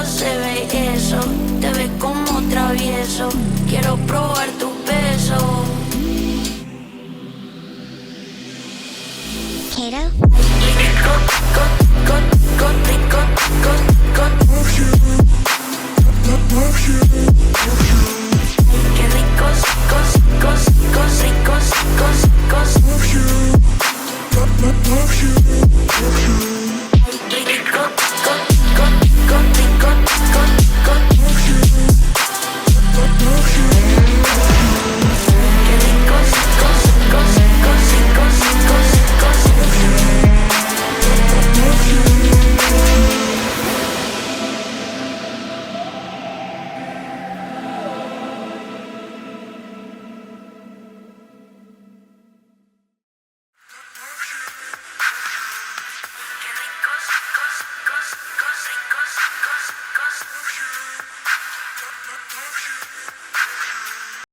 se ve eso. Te ves como travieso. Quiero probar tu beso. Kato? Move you.